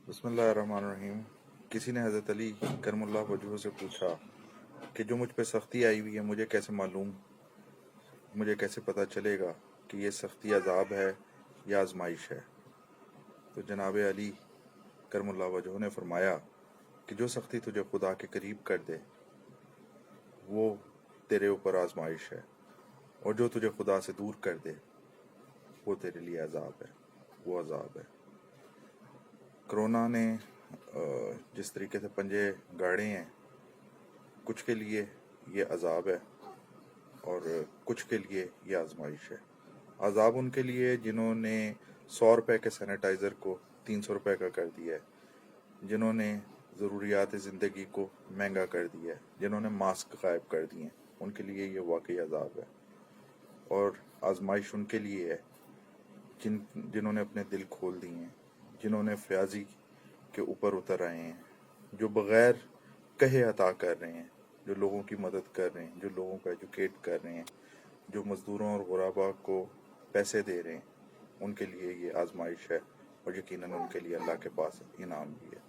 بسم اللہ الرحمن الرحیم۔ کسی نے حضرت علی کرم اللہ وجہہ سے پوچھا کہ جو مجھ پہ سختی آئی ہوئی ہے مجھے کیسے معلوم، مجھے کیسے پتہ چلے گا کہ یہ سختی عذاب ہے یا آزمائش ہے؟ تو جناب علی کرم اللہ وجہہ نے فرمایا کہ جو سختی تجھے خدا کے قریب کر دے وہ تیرے اوپر آزمائش ہے، اور جو تجھے خدا سے دور کر دے وہ تیرے لیے عذاب ہے، وہ عذاب ہے۔ کرونا نے جس طریقے سے پنجے گاڑے ہیں، کچھ کے لیے یہ عذاب ہے اور کچھ کے لیے یہ آزمائش ہے۔ عذاب ان کے لیے جنہوں نے 100 روپے کے سینیٹائزر کو 300 روپے کا کر دیا ہے، جنہوں نے ضروریات زندگی کو مہنگا کر دیا ہے، جنہوں نے ماسک غائب کر دیے ہیں، ان کے لیے یہ واقعی عذاب ہے۔ اور آزمائش ان کے لیے ہے جنہوں نے اپنے دل کھول دیے ہیں، جنہوں نے فیاضی کے اوپر اتر آئے ہیں، جو بغیر کہے عطا کر رہے ہیں، جو لوگوں کی مدد کر رہے ہیں، جو لوگوں کو ایجوکیٹ کر رہے ہیں، جو مزدوروں اور غربا کو پیسے دے رہے ہیں، ان کے لیے یہ آزمائش ہے، اور یقیناً ان کے لیے اللہ کے پاس انعام بھی ہے۔